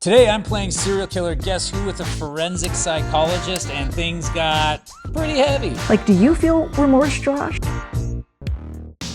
Today I'm playing serial killer Guess Who with a forensic psychologist, and things got pretty heavy. Like, do you feel remorse, Josh?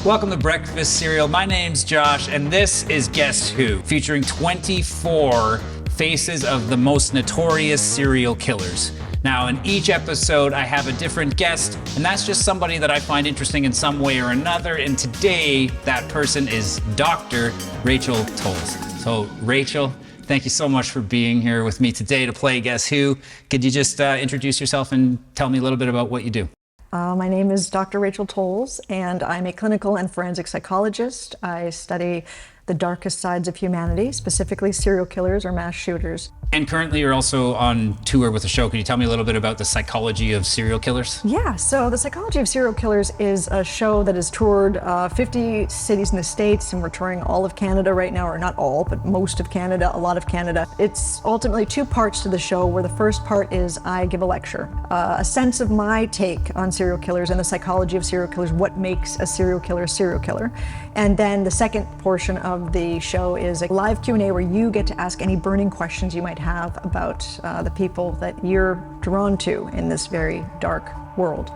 Welcome to Breakfast Cereal. My name's Josh, and this is Guess Who, featuring 24 faces of the most notorious serial killers. Now, in each episode, I have a different guest, and that's just somebody that I find interesting in some way or another. And today, that person is Dr. Rachel Toles. So, Rachel, thank you so much for being here with me today to play Guess Who. Could you just introduce yourself and tell me a little bit about what you do? My name is Dr. Rachel Toles, and I'm a clinical and forensic psychologist. I study the darkest sides of humanity, specifically serial killers or mass shooters. And currently you're also on tour with a show. Can you tell me a little bit about the psychology of serial killers? Yeah, so the Psychology of Serial Killers is a show that has toured 50 cities in the States, and we're touring all of Canada right now, or not all, but most of Canada, a lot of Canada. It's ultimately two parts to the show, where the first part is I give a lecture, a sense of my take on serial killers and the psychology of serial killers, what makes a serial killer a serial killer. And then the second portion of the show is a live Q&A where you get to ask any burning questions you might have about the people that you're drawn to in this very dark world.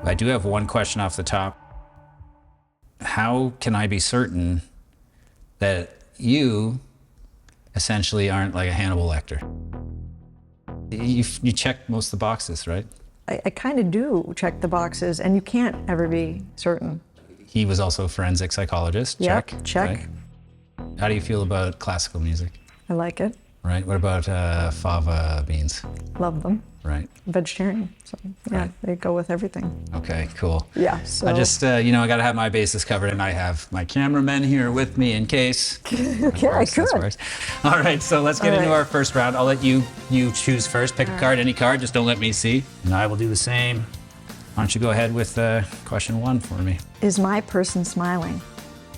I do have one question off the top. How can I be certain that you essentially aren't like a Hannibal Lecter? You check most of the boxes, right? I kind of do check the boxes, and you can't ever be certain. He was also a forensic psychologist. Yep, check. Right? How do you feel about classical music? I like it. Right. What about fava beans? Love them. Right. Vegetarian, so yeah, Right. They go with everything. Okay, cool. Yeah, so. I just, I got to have my bases covered, and I have my cameramen here with me in case. Okay, good. All right, so let's get All into right. our first round. I'll let you choose first. Pick a card, any card, just don't let me see. And I will do the same. Why don't you go ahead with question one for me? Is my person smiling?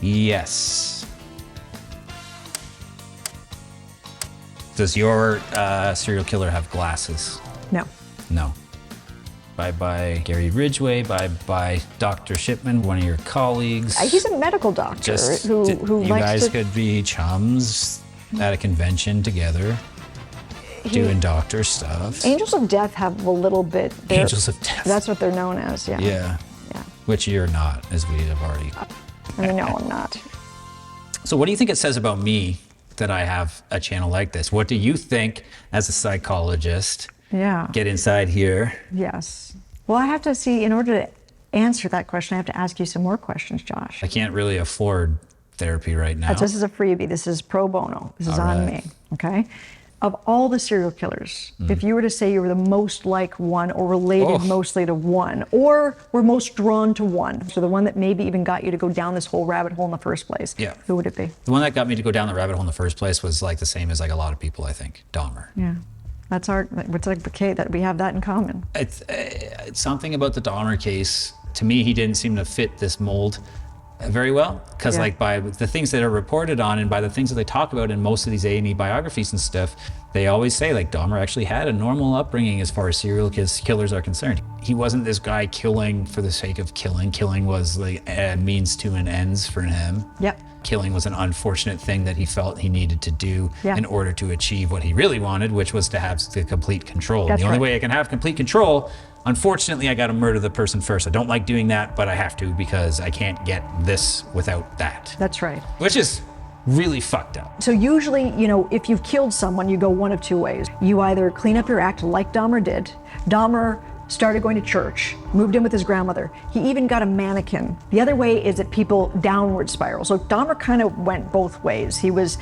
Yes. Does your serial killer have glasses? No. No. Bye-bye Gary Ridgway, bye-bye Dr. Shipman, one of your colleagues. He's a medical doctor who you likes guys to. could be chums at a convention together, doing doctor stuff. Angels of Death have a little bit. Angels of Death. That's what they're known as. Yeah. Yeah. Yeah. Which you're not, as we have already. I mean, no, I'm not. So what do you think it says about me that I have a channel like this? What do you think as a psychologist? Yeah. Get inside here. Yes. Well, I have to see. In order to answer that question, I have to ask you some more questions, Josh. I can't really afford therapy right now. This is a freebie. This is pro bono. This is All on right. me. Okay. Of all the serial killers, if you were to say you were the most like one, or related mostly to one, or were most drawn to one, so the one that maybe even got you to go down this whole rabbit hole in the first place, Yeah. who would it be? The one that got me to go down the rabbit hole in the first place was like the same as like a lot of people, I think. Dahmer. Yeah. It's like okay, that we have that in common. It's something about the Dahmer case. To me, he didn't seem to fit this mold very well, because Yeah. like by the things that are reported on and by the things that they talk about in most of these A&E biographies and stuff, they always say like Dahmer actually had a normal upbringing as far as serial killers are concerned. He wasn't this guy killing for the sake of killing. Killing was like a means to an ends for him. Yep. Killing was an unfortunate thing that he felt he needed to do Yeah. in order to achieve what he really wanted, which was to have the complete control. That's The only right. way I can have complete control, unfortunately, I got to murder the person first. I don't like doing that, but I have to because I can't get this without that. That's right. Which is really fucked up. So usually, if you've killed someone, you go one of two ways. You either clean up your act like Dahmer did. Dahmer started going to church, moved in with his grandmother. He even got a mannequin. The other way is that people downward spiral. So Dahmer kind of went both ways. He was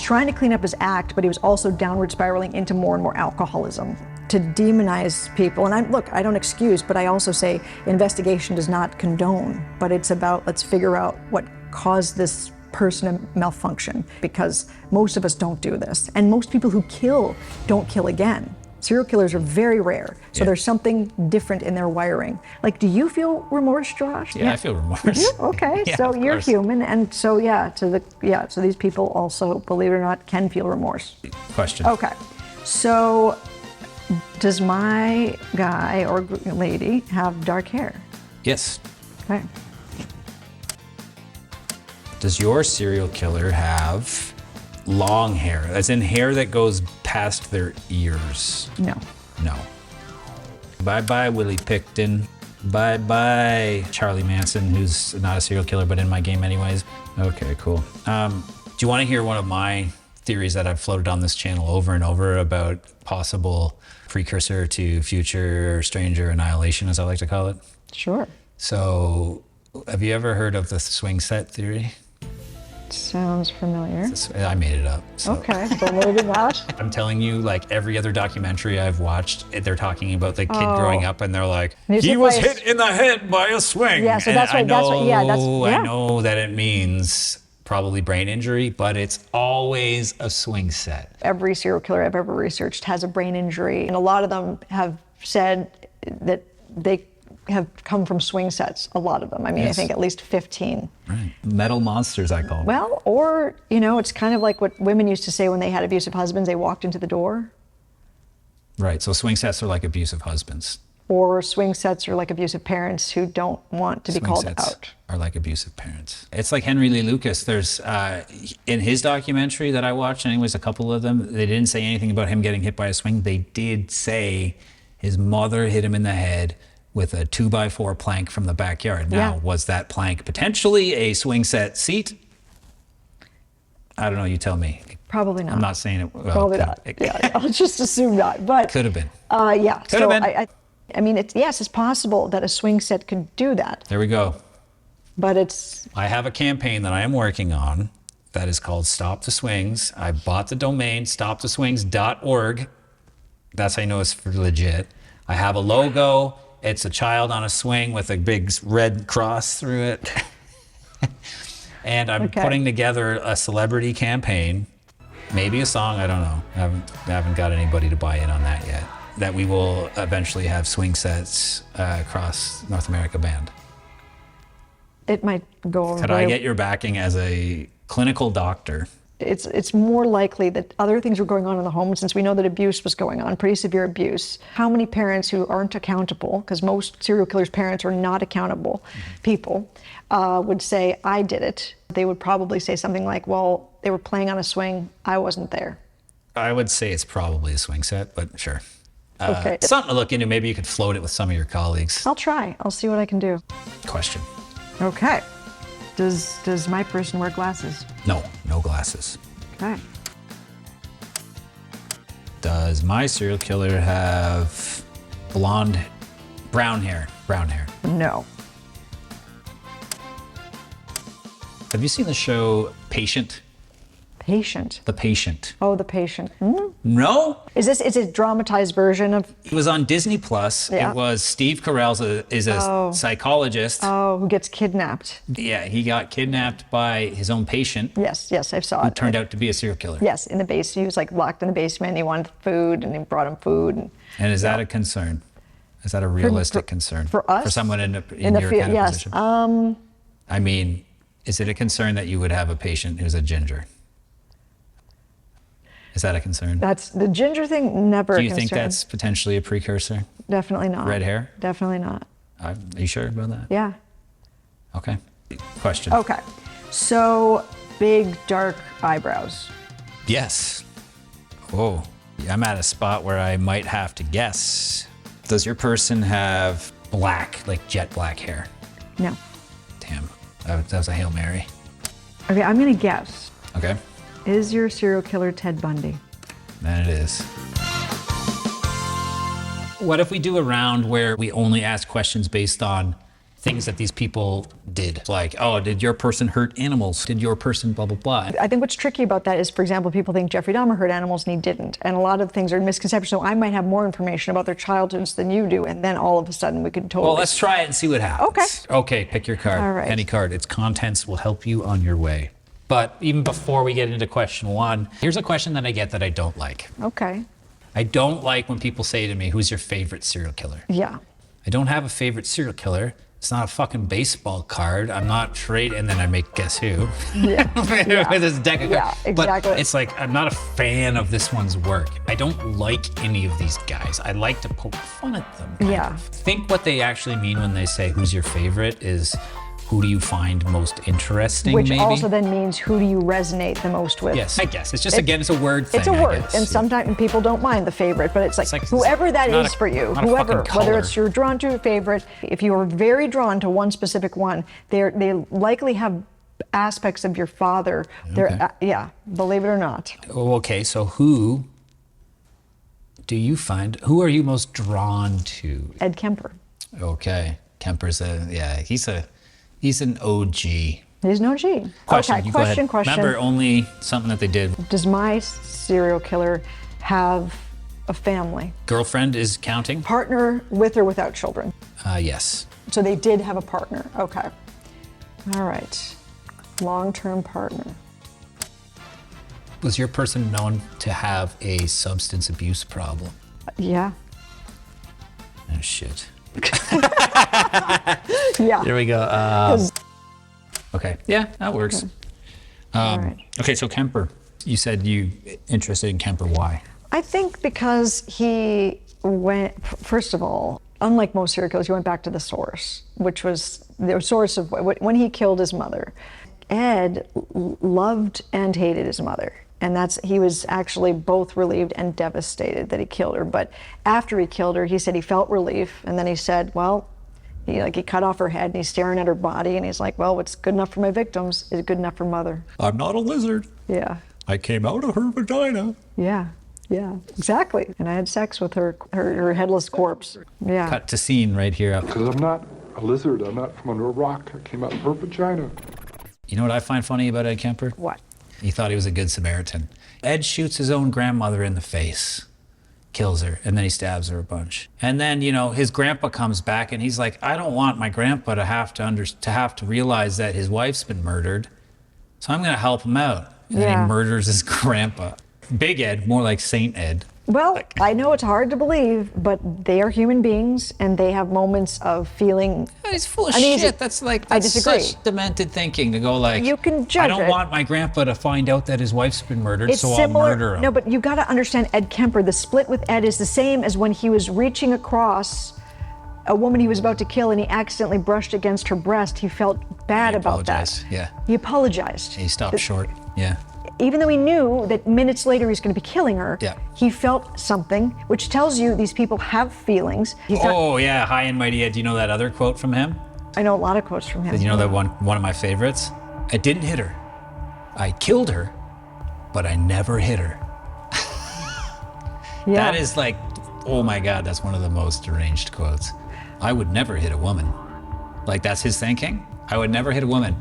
trying to clean up his act, but he was also downward spiraling into more and more alcoholism. To demonize people, and I don't excuse, but I also say investigation does not condone, but it's about, let's figure out what caused this person to malfunction, because most of us don't do this. And most people who kill don't kill again. Serial killers are very rare, so Yeah. there's something different in their wiring. Like, do you feel remorse, Josh? Yeah, I feel remorse. Yeah, okay, Yeah, so of you're course. human, and so so these people also, believe it or not, can feel remorse. Question. Okay, so does my guy or lady have dark hair? Yes. Okay. Does your serial killer have long hair, as in hair that goes past their ears. No. No. Bye-bye, Willie Picton. Bye-bye, Charlie Manson, who's not a serial killer, but in my game anyways. Okay, cool. Do you want to hear one of my theories that I've floated on this channel over and over about possible precursor to future stranger annihilation, as I like to call it? Sure. So, have you ever heard of the swing set theory? Sounds familiar. I made it up. So. Okay, so maybe not. I'm telling you, like every other documentary I've watched, they're talking about the kid growing up, and they're like, he was hit in the head by a swing. Yeah, so and that's right. I know that it means probably brain injury, but it's always a swing set. Every serial killer I've ever researched has a brain injury, and a lot of them have said that they have come from swing sets, a lot of them. I mean, Yes. I think at least 15. Right. Metal monsters, I call them. Well, or, you know, it's kind of like what women used to say when they had abusive husbands, they walked into the door. Right, so swing sets are like abusive husbands. Or swing sets are like abusive parents who don't want to be Swing called sets out. are like abusive parents. It's like Henry Lee Lucas. There's, in his documentary that I watched, anyways, a couple of them, they didn't say anything about him getting hit by a swing. They did say his mother hit him in the head with a 2x4 plank from the backyard. Now, was that plank potentially a swing set seat? I don't know, you tell me. Probably not. I'm not saying it. Well, Probably not. Yeah, I'll just assume not. But could have been. Yeah. Could have been. I mean, it's possible that a swing set could do that. There we go. But it's... I have a campaign that I am working on that is called Stop the Swings. I bought the domain, stoptheswings.org. That's how you know it's for legit. I have a logo. It's a child on a swing with a big red cross through it. And I'm putting together a celebrity campaign, maybe a song, I don't know. I haven't got anybody to buy in on that yet. That we will eventually have swing sets across North America banned. It might go over. Could I get your backing as a clinical doctor? It's more likely that other things were going on in the home, since we know that abuse was going on, pretty severe abuse. How many parents who aren't accountable, because most serial killers' parents are not accountable people, would say, I did it. They would probably say something like, well, they were playing on a swing, I wasn't there. I would say it's probably a swing set, but sure. Okay. Something to look into. Maybe you could float it with some of your colleagues. I'll try. I'll see what I can do. Question. Okay. Does my person wear glasses? No, no glasses. Okay. Does my serial killer have brown hair? Brown hair. No. Have you seen the show Patient? Patient. The Patient. Oh, The Patient. No? Is a dramatized version of... It was on Disney Plus. Yeah. It was Steve Carell's is a psychologist. Oh, who gets kidnapped. Yeah, he got kidnapped by his own patient. Yes, I saw who it. turned out to be a serial killer. Yes, in the basement. He was like locked in the basement. He wanted food, and he brought him food. And is that a concern? Is that a realistic concern for us? For someone in your field, kind of yes. position? I mean, is it a concern that you would have a patient who's a ginger? Is that a concern? That's the ginger thing. Never. Do you think that's potentially a precursor? Definitely not. Red hair? Definitely not. Are you sure about that? Yeah. Okay. Question. Okay. So big dark eyebrows. Yes. Oh, I'm at a spot where I might have to guess. Does your person have black, like jet black hair? No. Damn, that was a Hail Mary. Okay, I'm gonna guess. Okay. Is your serial killer Ted Bundy? Then it is. What if we do a round where we only ask questions based on things that these people did? Like, oh, did your person hurt animals? Did your person blah, blah, blah? I think what's tricky about that is, for example, people think Jeffrey Dahmer hurt animals and he didn't. And a lot of things are misconceptions. So I might have more information about their childhoods than you do. And then all of a sudden we could totally... Well, let's try it and see what happens. Okay. Okay, pick your card. All right. Any card. Its contents will help you on your way. But even before we get into question one, here's a question that I get that I don't like. Okay. I don't like when people say to me, who's your favorite serial killer? Yeah. I don't have a favorite serial killer. It's not a fucking baseball card. I'm not trading, and then I make guess who. Yeah. With this deck of cards. Yeah, exactly. But it's like, I'm not a fan of this one's work. I don't like any of these guys. I like to poke fun at them. Yeah. I think what they actually mean when they say, who's your favorite, is who do you find most interesting, Which maybe? also then means who do you resonate the most with? Yes, I guess. It's just, again, it's a word thing, It's a word, I guess. and sometimes people don't mind the favorite, but it's like whoever that not is a- for you, not a whoever, fucking whether color. it's you're drawn to a favorite, if you are very drawn to one specific one, they likely have aspects of your father. Okay. Yeah, believe it or not. Oh, okay, so who do you find, who are you most drawn to? Ed Kemper. Okay, Kemper's he's an OG. There's no G. Question, Okay, you go ahead. question. Remember, only something that they did. Does my serial killer have a family? Girlfriend is counting? Partner with or without children? Yes. So they did have a partner. Okay. All right. Long-term partner. Was your person known to have a substance abuse problem? Yeah. Oh, shit. Yeah. There we go. Okay, yeah, that works. All right. Okay, so Kemper, you said you interested in Kemper. Why? I think because he went, first of all, unlike most serial killers, he went back to the source, which was the source of when he killed his mother. Ed loved and hated his mother. And he was actually both relieved and devastated that he killed her. But after he killed her, he said he felt relief. And then he said, well, he cut off her head and he's staring at her body. And he's like, well, what's good enough for my victims is good enough for mother. I'm not a lizard. Yeah. I came out of her vagina. Yeah. Yeah, exactly. And I had sex with her headless corpse. Yeah. Cut to scene right here. Because I'm not a lizard. I'm not from under a rock. I came out of her vagina. You know what I find funny about Ed Kemper? What? He thought he was a good Samaritan. Ed shoots his own grandmother in the face, kills her, and then he stabs her a bunch. And then, his grandpa comes back and he's like, I don't want my grandpa to have to realize that his wife's been murdered, so I'm going to help him out. And then he murders his grandpa. Big Ed, more like Saint Ed. Well, I know it's hard to believe, but they are human beings and they have moments of feeling. He's full of uneasy. shit. That's I disagree. such demented thinking to go like, You can judge I don't it. want my grandpa to find out that his wife's been murdered, It's so similar. I'll murder him. No, but you got to understand Ed Kemper. The split with Ed is the same as when he was reaching across a woman he was about to kill and he accidentally brushed against her breast. He felt bad about that. apologized, yeah. He apologized. He stopped short, yeah. Even though he knew that minutes later he's going to be killing her, Yeah. he felt something, which tells you these people have feelings. He's not, Oh, yeah, high and mighty Ed. Do you know that other quote from him? I know a lot of quotes from him. You know that one of my favorites? I didn't hit her. I killed her, but I never hit her. Yeah. That is like, oh my God, that's one of the most deranged quotes. I would never hit a woman. Like, that's his thinking? I would never hit a woman.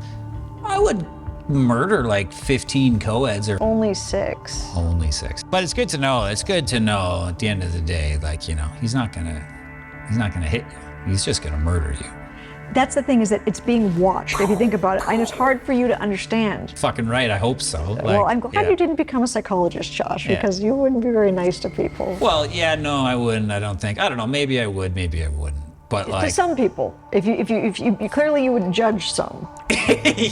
I would murder like 15 co-eds or Only 6. only 6. But it's good to know. It's good to know at the end of the day, like, he's not gonna hit you. He's just gonna murder you. That's the thing, is that it's being watched, if you think about it. And it's hard for you to understand. Fucking right, I hope so. Well, I'm glad you didn't become a psychologist, Josh, Yeah. because you wouldn't be very nice to people. Well, yeah, no, I wouldn't. I don't think. I don't know. Maybe I would. Maybe I wouldn't. But To like, some people, if you clearly you would judge some.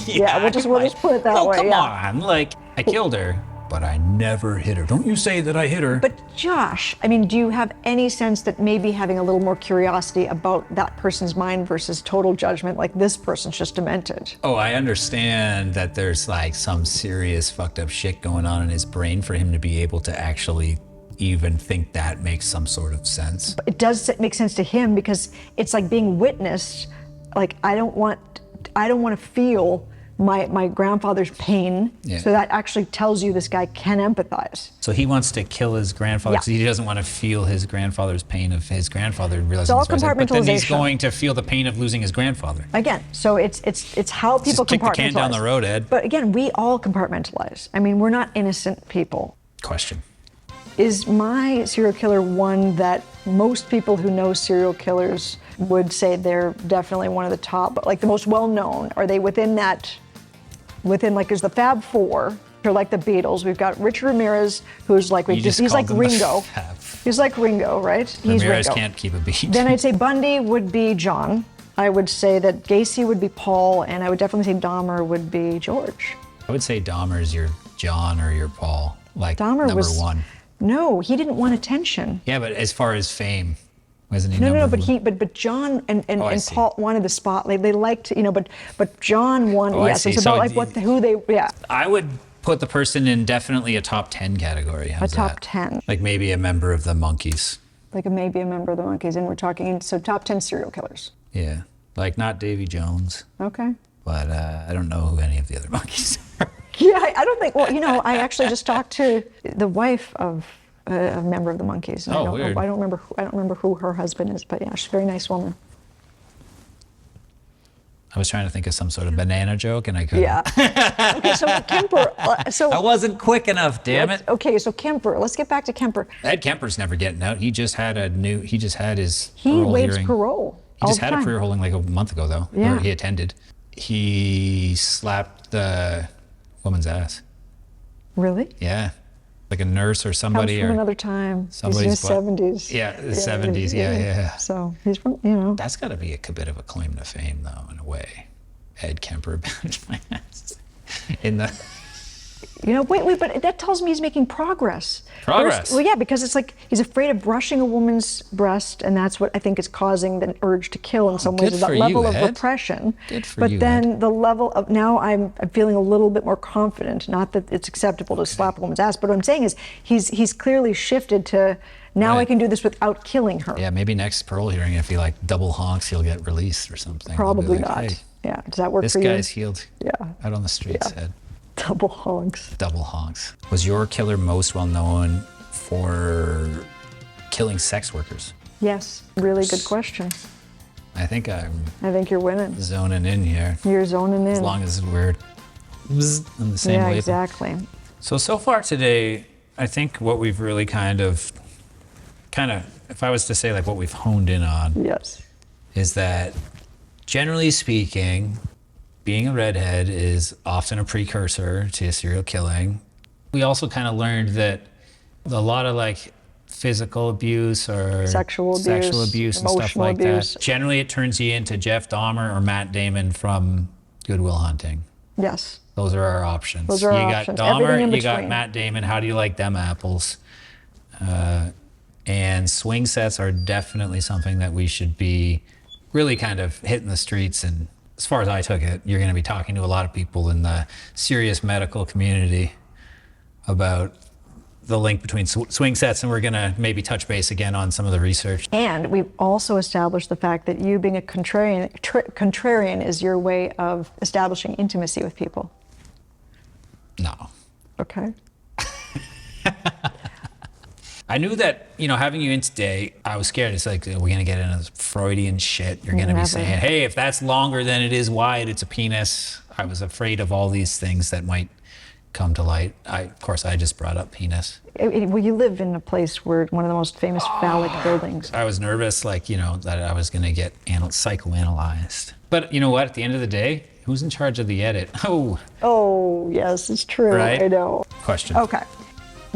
Yeah, we'll just put it that oh, way. come yeah. on. Like, I killed her, but I never hit her. Don't you say that I hit her. But Josh, I mean, do you have any sense that maybe having a little more curiosity about that person's mind versus total judgment, like this person's just demented? Oh, I understand that there's like some serious fucked up shit going on in his brain for him to be able to actually even think that makes some sort of sense. It does make sense to him because it's like being witnessed. Like, I don't want to feel my grandfather's pain. Yeah. So that actually tells you this guy can empathize. So he wants to kill his grandfather Yeah. because he doesn't want to feel his grandfather's pain of his grandfather realizing all he's dead. But then he's compartmentalization. going to feel the pain of losing his grandfather. Again, so it's how people Just kick the compartmentalize. can down the road, Ed. But again, we all compartmentalize. I mean, we're not innocent people. Question. Is my serial killer one that most people who know serial killers would say they're definitely one of the top, like the most well-known? Are they within like, is the Fab Four, or like the Beatles? We've got Richard Ramirez, who's like, You just he's called like them the Ringo. Fab. He's like Ringo, right? He's Ramirez Ringo. can't keep a beat. Then I'd say Bundy would be John. I would say that Gacy would be Paul, and I would definitely say Dahmer would be George. I would say Dahmer's your John or your Paul, like Dahmer number was one. No, he didn't want attention. Yeah, but as far as fame, Wasn't he? No, number but John and I see. Paul wanted the spotlight. They liked, but John won. I Yes, see. it's So about like who they. Yeah, I would put the person in definitely a top 10 category. a How's top that? 10, Like maybe a member of the Monkees. like maybe a member of the Monkees, and we're talking so top 10 serial killers. Yeah, like not Davy Jones, Okay. but I don't know who any of the other Monkees are. Yeah, I don't think. Well, I actually just talked to the wife of a member of the Monkees. And Oh, I don't, weird. I don't remember who her husband is, but yeah, she's a very nice woman. I was trying to think of some sort of banana joke, and I couldn't. Yeah. Okay, so Kemper. I wasn't quick enough, damn it. Okay, so Kemper. Let's get back to Kemper. Ed Kemper's never getting out. He just had his He parole waives hearing. parole. He just all had the a time. career holding like a month ago, though. Yeah. Or he attended. He slapped the woman's ass. Really? Yeah. Like a nurse or Comes somebody. from or another time. He's in somebody's his 70s. Yeah, the 70s. Yeah. So he's from, That's got to be a bit of a claim to fame, though, in a way. Ed Kemper banged my ass. In the... wait, but that tells me he's making progress. Progress? Well, yeah, because it's like he's afraid of brushing a woman's breast, and that's what I think is causing the urge to kill in some ways, good is that for level you, of Ed. repression. Good for but you, then Ed. the level of, now I'm feeling a little bit more confident, not that it's acceptable to slap a woman's ass, but what I'm saying is he's clearly shifted to, now I Right. can do this without killing her. Yeah, maybe next parole hearing, if he double honks, he'll get released or something. Probably They'll be like, not. "Hey, Yeah, does that work this for you? guy's healed. Yeah. Out on the streets, Yeah. Ed. Double honks. Double honks. Was your killer most well known for killing sex workers? Yes, really good question. I think I'm I think you're winning. zoning in here. You're zoning in. As long as we're on the same yeah, wavelength. exactly. So far today, I think what we've really kind of, if I was to say like what we've honed in on, Yes. is that generally speaking, being a redhead is often a precursor to serial killing. We also kind of learned that a lot of like physical abuse or Sexual abuse, and stuff emotional like abuse. that, generally it turns you into Jeff Dahmer or Matt Damon from Good Will Hunting. Yes. Those are our options. Those are our you options. got Everything in Dahmer, you got between. Matt Damon. How do you like them apples? And swing sets are definitely something that we should be really kind of hitting the streets. And as far as I took it, you're going to be talking to a lot of people in the serious medical community about the link between swing sets, and we're going to maybe touch base again on some of the research. And we've also established the fact that you being a contrarian is your way of establishing intimacy with people. No. Okay. I knew that, having you in today, I was scared. It's like, we're going to get into this Freudian shit. You're going to be Never. saying, hey, if that's longer than it is wide, it's a penis. I was afraid of all these things that might come to light. Of course, I just brought up penis. Well, you live in a place where one of the most famous phallic buildings. I was nervous, that I was going to get psychoanalyzed. But you know what? At the end of the day, who's in charge of the edit? Oh. Oh, yes, it's true. Right? I know. Question. Okay.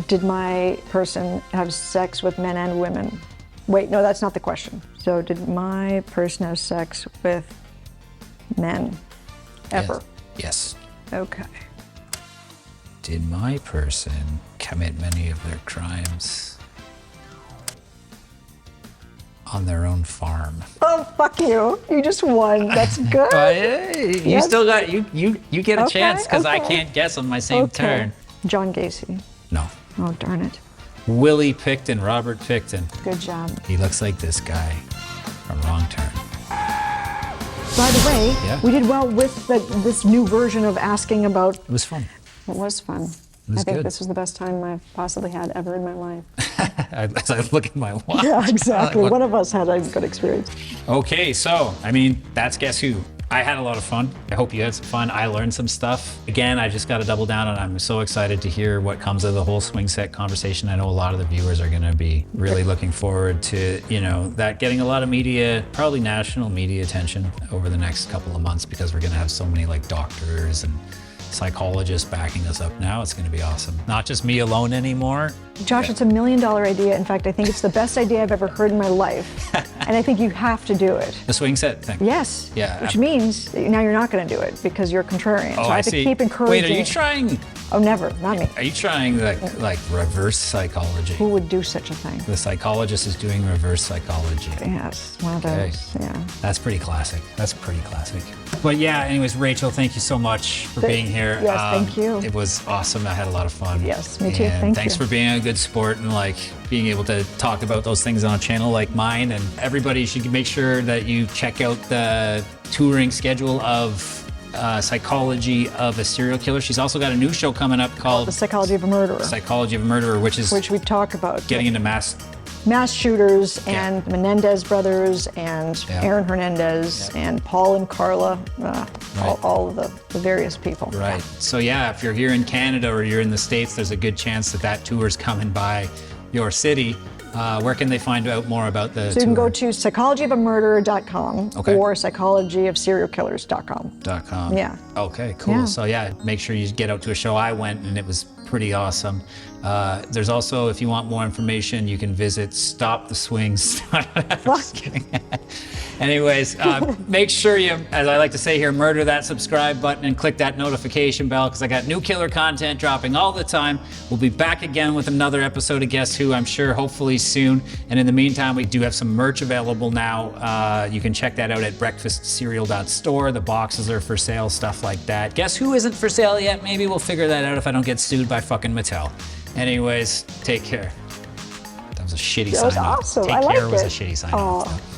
Did my person have sex with men and women? Wait, no, that's not the question. So did my person have sex with men ever? Yes. Okay. Did my person commit many of their crimes on their own farm? Oh, fuck you. You just won. That's good. Hey, you Yes. still got, you get a Okay, chance, because I okay. can't guess on my same turn. John Gacy. No. Oh, darn it. Willie Picton, Robert Picton. Good job. He looks like this guy from Wrong Turn. By the way, Yeah. we did well with this new version of asking about. It was fun. It was fun. was I think good. this was the best time I've possibly had ever in my life. As I look at my watch. Yeah, exactly. One of us had a good experience. Okay, so, that's Guess Who. I had a lot of fun. I hope you had some fun. I learned some stuff. Again, I just got to double down, and I'm so excited to hear what comes of the whole swing set conversation. I know a lot of the viewers are going to be really looking forward to, that getting a lot of media, probably national media attention over the next couple of months, because we're going to have so many doctors and psychologists backing us up now. It's going to be awesome. Not just me alone anymore. Josh, it's $1 million idea. In fact, I think it's the best idea I've ever heard in my life. And I think you have to do it. The swing set thing. Yes. Yeah. Which means now you're not going to do it because you're contrarian. Oh, so I have to keep encouraging. Wait, are you trying? Oh, never. Not me. Are you trying like reverse psychology? Who would do such a thing? The psychologist is doing reverse psychology. Yes, one of Okay. those. Yeah. That's pretty classic. That's pretty classic. But yeah, anyways, Rachel, thank you so much for being here. Yes, thank you. It was awesome. I had a lot of fun. Yes, me too. And Thanks for being a good sport and like being able to talk about those things on a channel like mine. And everybody should make sure that you check out the touring schedule of Psychology of a Serial Killer. She's also got a new show coming up called The Psychology of a Murderer. Psychology of a Murderer, which we talk about. getting into mass shooters and Menendez brothers and Aaron Hernandez and Paul and Carla, all of the various people. Right. So yeah, if you're here in Canada or you're in the States, there's a good chance that tour's coming by your city. Where can they find out more about the So you can go to psychologyofamurderer.com or psychologyofserialkillers.com. .com. Yeah. Okay, cool. Yeah. So yeah, make sure you get out to a show. I went and it was pretty awesome. There's also, if you want more information, you can visit Stop the Swings. Just kidding. Anyways, make sure you, as I like to say here, murder that subscribe button and click that notification bell because I got new killer content dropping all the time. We'll be back again with another episode of Guess Who, I'm sure, hopefully soon. And in the meantime, we do have some merch available now. You can check that out at breakfastcereal.store. The boxes are for sale, stuff like that. Guess Who isn't for sale yet? Maybe we'll figure that out if I don't get sued by fucking Mattel. Anyways, take care. That was a shitty sign off. That was awesome. Take I care liked was it. a shitty sign off.